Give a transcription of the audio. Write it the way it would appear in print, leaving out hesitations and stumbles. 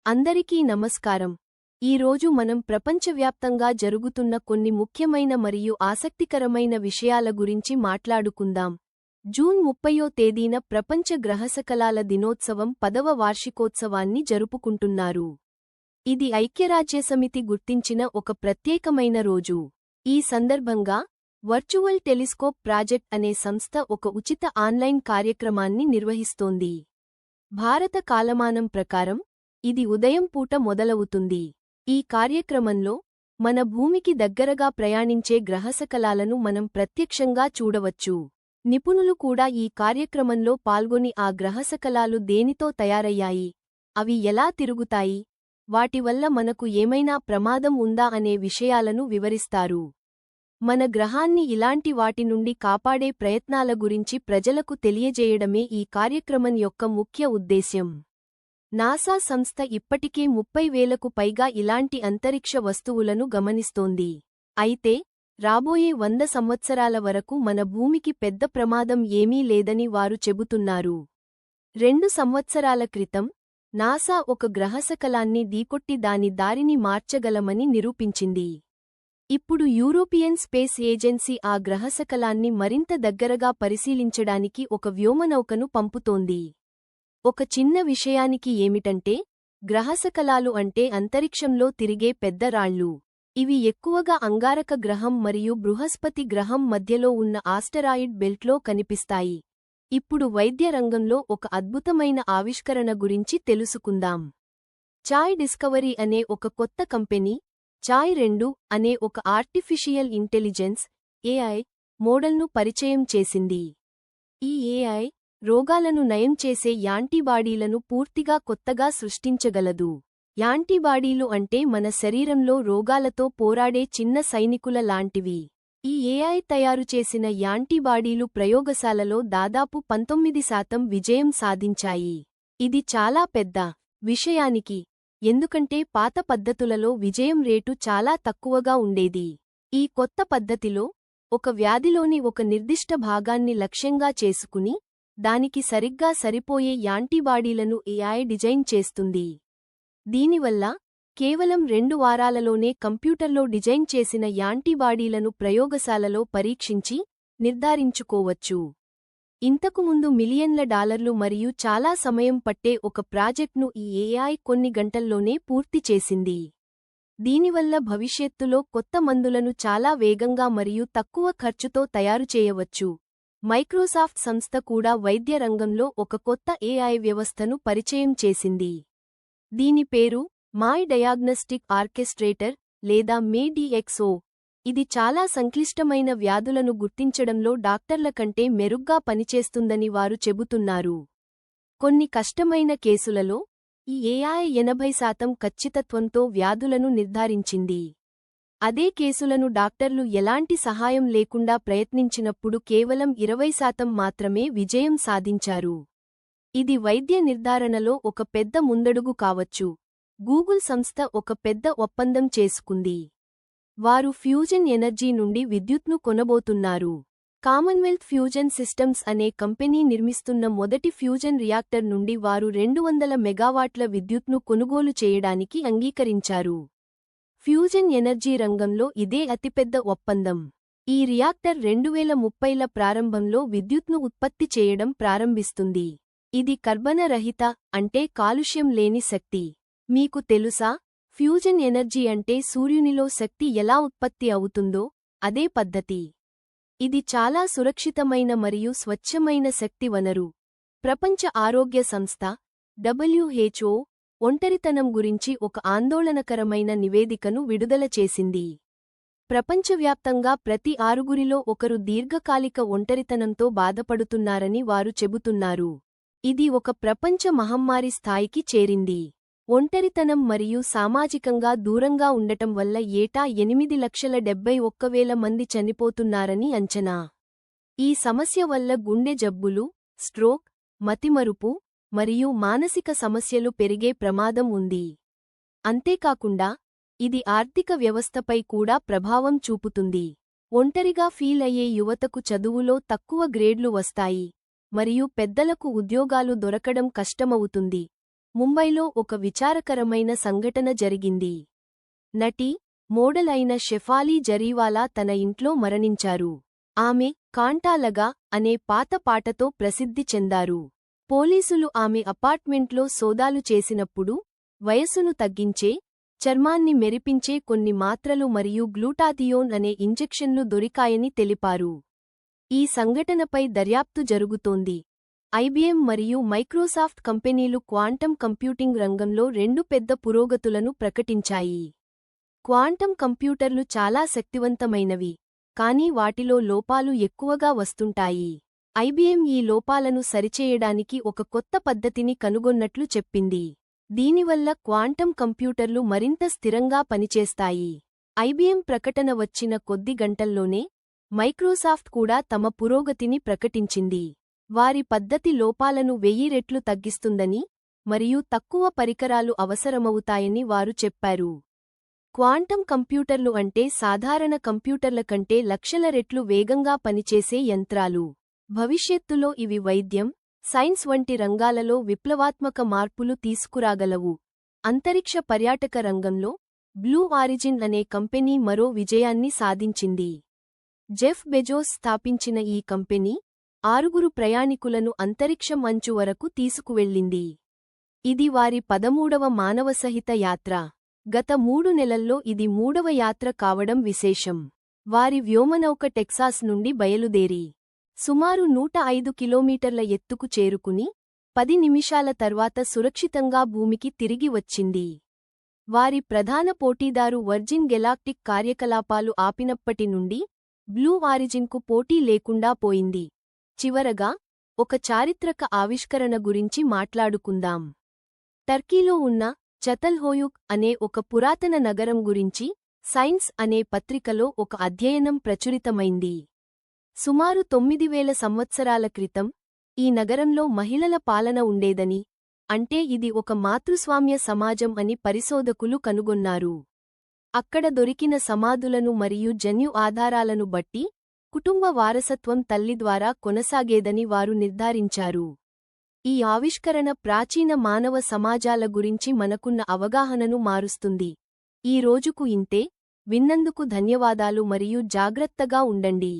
అందరికీ నమస్కారం. ఈరోజు మనం ప్రపంచవ్యాప్తంగా జరుగుతున్న కొన్ని ముఖ్యమైన మరియు ఆసక్తికరమైన విషయాల గురించి మాట్లాడుకుందాం. జూన్ 30వ తేదీన ప్రపంచ గ్రహశకలాల దినోత్సవం 10వ వార్షికోత్సవాన్ని జరుపుకుంటున్నారు. ఇది ఐక్యరాజ్యసమితి గుర్తించిన ఒక ప్రత్యేకమైన రోజు. ఈ సందర్భంగా వర్చువల్ టెలిస్కోప్ ప్రాజెక్ట్ అనే సంస్థ ఒక ఉచిత ఆన్లైన్ కార్యక్రమాన్ని నిర్వహిస్తోంది. భారత కాలమానం ప్రకారం ఇది ఉదయం పూట మొదలవుతుంది. ఈ కార్యక్రమంలో మన భూమికి దగ్గరగా ప్రయాణించే గ్రహశకలాలను మనం ప్రత్యక్షంగా చూడవచ్చు. నిపుణులు కూడా ఈ కార్యక్రమంలో పాల్గొని ఆ గ్రహశకలాలు దేనితో తయారయ్యాయి, అవి ఎలా తిరుగుతాయి, వాటి వల్ల మనకు ఏమైనా ప్రమాదం ఉందా అనే విషయాలను వివరిస్తారు. మన గ్రహాన్ని ఇలాంటి వాటి నుండి కాపాడే ప్రయత్నాల గురించి ప్రజలకు తెలియజేయడమే ఈ కార్యక్రమం యొక్క ముఖ్య ఉద్దేశ్యం. నాసా సంస్థ ఇప్పటికే 30,000కు పైగా ఇలాంటి అంతరిక్ష వస్తువులను గమనిస్తోంది. అయితే రాబోయే 100 సంవత్సరాల వరకు మన భూమికి పెద్ద ప్రమాదం ఏమీ లేదని వారు చెబుతున్నారు. 2 సంవత్సరాల క్రితం నాసా ఒక గ్రహశకలాన్ని ఢీకొట్టి దాని దారిని మార్చగలమని నిరూపించింది. ఇప్పుడు యూరోపియన్ స్పేస్ ఏజెన్సీ ఆ గ్రహశకలాన్ని మరింత దగ్గరగా పరిశీలించడానికి ఒక వ్యోమనౌకను పంపుతోంది. ఒక చిన్న విషయానికి ఏమిటంటే, గ్రహశకలాలు అంటే అంతరిక్షంలో తిరిగే పెద్ద రాళ్ళు. ఇవి ఎక్కువగా అంగారక గ్రహం మరియు బృహస్పతి గ్రహం మధ్యలో ఉన్న ఆస్టరాయిడ్ బెల్ట్లో కనిపిస్తాయి. ఇప్పుడు వైద్య రంగంలో ఒక అద్భుతమైన ఆవిష్కరణ గురించి తెలుసుకుందాం. చాయ్ డిస్కవరీ అనే ఒక కొత్త కంపెనీ చాయ్ 2 అనే ఒక ఆర్టిఫిషియల్ ఇంటెలిజెన్స్ AI మోడల్ను పరిచయం చేసింది. ఈ AI రోగాలను నయం చేసే యాంటీబాడీలను పూర్తిగా కొత్తగా సృష్టించగలదు. యాంటీబాడీలు అంటే మన శరీరంలో రోగాలతో పోరాడే చిన్న సైనికుల లాంటివి. ఈ AI తయారుచేసిన యాంటీబాడీలు ప్రయోగశాలలో దాదాపు 19% విజయం సాధించాయి. ఇది చాలా పెద్ద విషయానికి, ఎందుకంటే పాత పద్ధతులలో విజయం రేటు చాలా తక్కువగా ఉండేది. ఈ కొత్త పద్ధతిలో ఒక వ్యాధిలోని ఒక నిర్దిష్ట భాగాన్ని లక్ష్యంగా చేసుకుని దానికి సరిగ్గా సరిపోయే యాంటీబాడీలను AI డిజైన్ చేస్తుంది. దీనివల్ల కేవలం 2 వారాలలోనే కంప్యూటర్లో డిజైన్ చేసిన యాంటీబాడీలను ప్రయోగశాలలో పరీక్షించి నిర్ధారించుకోవచ్చు. ఇంతకుముందు మిలియన్ల డాలర్లు మరియు చాలా సమయం పట్టే ఒక ప్రాజెక్ట్ను ఈ AI కొన్ని గంటల్లోనే పూర్తి చేసింది. దీనివల్ల భవిష్యత్తులో కొత్త మందులను చాలా వేగంగా మరియు తక్కువ ఖర్చుతో తయారు చేయవచ్చు. మైక్రోసాఫ్ట్ సంస్థ కూడా వైద్య రంగంలో ఒక కొత్త AI వ్యవస్థను పరిచయం చేసింది. దీని పేరు మై డయాగ్నస్టిక్ ఆర్కెస్ట్రేటర్ లేదా MADXO. ఇది చాలా సంక్లిష్టమైన వ్యాధులను గుర్తించడంలో డాక్టర్ల కంటే మెరుగ్గా పనిచేస్తుందని వారు చెబుతున్నారు. కొన్ని కష్టమైన కేసులలో ఈ AI 80% ఖచ్చితత్వంతో వ్యాధులను నిర్ధారించింది. అదే కేసులను డాక్టర్లు ఎలాంటి సహాయం లేకుండా ప్రయత్నించినప్పుడు కేవలం 20% మాత్రమే విజయం సాధించారు. ఇది వైద్య నిర్ధారణలో ఒక పెద్ద ముందడుగు కావచ్చు. గూగుల్ సంస్థ ఒక పెద్ద ఒప్పందం చేసుకుంది. వారు ఫ్యూజన్ ఎనర్జీ నుండి విద్యుత్ను కొనబోతున్నారు. కామన్వెల్త్ ఫ్యూజన్ సిస్టమ్స్ అనే కంపెనీ నిర్మిస్తున్న మొదటి ఫ్యూజన్ రియాక్టర్ నుండి వారు 200 మెగావాట్ల విద్యుత్ను కొనుగోలు చేయడానికి అంగీకరించారు. ఫ్యూజన్ ఎనర్జీ రంగంలో ఇదే అతిపెద్ద ఒప్పందం. ఈ రియాక్టర్ 2030ల ప్రారంభంలో విద్యుత్ను ఉత్పత్తి చేయడం ప్రారంభిస్తుంది. ఇది కర్బన రహిత అంటే కాలుష్యం లేని శక్తి. మీకు తెలుసా, ఫ్యూజన్ ఎనర్జీ అంటే సూర్యునిలో శక్తి ఎలా ఉత్పత్తి అవుతుందో అదే పద్ధతి. ఇది చాలా సురక్షితమైన మరియు స్వచ్ఛమైన శక్తి వనరు. ప్రపంచ ఆరోగ్య సంస్థ WHO ఒంటరితనం గురించి ఒక ఆందోళనకరమైన నివేదికను విడుదల చేసింది. ప్రపంచవ్యాప్తంగా ప్రతి 6గురిలో ఒకరు దీర్ఘకాలిక ఒంటరితనంతో బాధపడుతున్నారని వారు చెబుతున్నారు. ఇది ఒక ప్రపంచ మహమ్మారి స్థాయికి చేరింది. ఒంటరితనం మరియు సామాజికంగా దూరంగా ఉండటం వల్ల ఏటా 8,71,000 మంది చనిపోతున్నారని అంచనా. ఈ సమస్య వల్ల గుండె జబ్బులు, స్ట్రోక్, మతిమరుపు మరియు మానసిక సమస్యలు పెరిగే ప్రమాదం ఉంది. అంతేకాకుండా ఇది ఆర్థిక వ్యవస్థపై కూడా ప్రభావం చూపుతుంది. ఒంటరిగా ఫీల్ అయ్యే యువతకు చదువులో తక్కువ గ్రేడ్లు వస్తాయి మరియు పెద్దలకు ఉద్యోగాలు దొరకడం కష్టమవుతుంది. ముంబైలో ఒక విచారకరమైన సంఘటన జరిగింది. నటి, మోడల్ అయిన షెఫాలీ జరీవాలా తన ఇంట్లో మరణించారు. ఆమె కాంటాలగా అనే పాత పాటతో ప్రసిద్ధి చెందారు. పోలీసులు ఆమె అపార్ట్మెంట్లో సోదాలు చేసినప్పుడు వయస్సును తగ్గించే, చర్మాన్ని మెరిపించే కొన్ని మాత్రలు మరియు గ్లూటాథియోన్ అనే ఇంజెక్షన్లు దొరికాయని తెలిపారు. ఈ సంఘటనపై దర్యాప్తు జరుగుతోంది. ఐబిఎం మరియు మైక్రోసాఫ్ట్ కంపెనీలు క్వాంటం కంప్యూటింగ్ రంగంలో రెండు పెద్ద పురోగతులను ప్రకటించాయి. క్వాంటం కంప్యూటర్లు చాలా శక్తివంతమైనవి, కానీ వాటిలో లోపాలు ఎక్కువగా వస్తుంటాయి. ఐబిఎం ఈ లోపాలను సరిచేయడానికి ఒక కొత్త పద్ధతిని కనుగొన్నట్లు చెప్పింది. దీనివల్ల క్వాంటం కంప్యూటర్లు మరింత స్థిరంగా పనిచేస్తాయి. ఐబిఎం ప్రకటన వచ్చిన కొద్ది గంటల్లోనే మైక్రోసాఫ్ట్ కూడా తమ పురోగతిని ప్రకటించింది. వారి పద్ధతి లోపాలను 1000 రెట్లు తగ్గిస్తుందని మరియు తక్కువ పరికరాలు అవసరమవుతాయని వారు చెప్పారు. క్వాంటం కంప్యూటర్లు అంటే సాధారణ కంప్యూటర్ల కంటే లక్షల రెట్లు వేగంగా పనిచేసే యంత్రాలు. భవిష్యత్తులో ఇవి వైద్యం, సైన్స్ వంటి రంగాలలో విప్లవాత్మక మార్పులు తీసుకురాగలవు. అంతరిక్ష పర్యాటక రంగంలో బ్లూ ఆరిజిన్ అనే కంపెనీ మరో విజయాన్ని సాధించింది. జెఫ్ బెజోస్ స్థాపించిన ఈ కంపెనీ 6 ప్రయాణికులను అంతరిక్షం అంచు వరకు తీసుకువెళ్ళింది. ఇది వారి 13వ మానవసహిత యాత్ర. గత 3 నెలల్లో ఇది 3వ యాత్ర కావడం విశేషం. వారి వ్యోమనౌక టెక్సాస్ నుండి బయలుదేరి సుమారు 105 కిలోమీటర్ల ఎత్తుకు చేరుకుని 10 నిమిషాల తర్వాత సురక్షితంగా భూమికి తిరిగి వచ్చింది. వారి ప్రధాన పోటీదారు వర్జిన్ గెలాక్టిక్ కార్యకలాపాలు ఆపినప్పటి నుండి బ్లూ ఆరిజిన్కు పోటీ లేకుండా పోయింది. చివరగా, ఒక చారిత్రక ఆవిష్కరణ గురించి మాట్లాడుకుందాం. టర్కీలో ఉన్న చతల్హోయుక్ అనే ఒక పురాతన నగరం గురించి సైన్స్ అనే పత్రికలో ఒక అధ్యయనం ప్రచురితమైంది. సుమారు 9000 సంవత్సరాల క్రితం ఈ నగరంలో మహిళల పాలన ఉండేదని, అంటే ఇది ఒక మాతృస్వామ్య సమాజం అని పరిశోధకులు కనుగొన్నారు. అక్కడ దొరికిన సమాధులను మరియు జన్యు ఆధారాలను బట్టి కుటుంబ వారసత్వం తల్లి ద్వారా కొనసాగేదని వారు నిర్ధారించారు. ఈ ఆవిష్కరణ ప్రాచీన మానవ సమాజాల గురించి మనకున్న అవగాహనను మారుస్తుంది. ఈ రోజుకు ఇంతే. విన్నందుకు ధన్యవాదాలు మరియు జాగ్రత్తగా ఉండండి.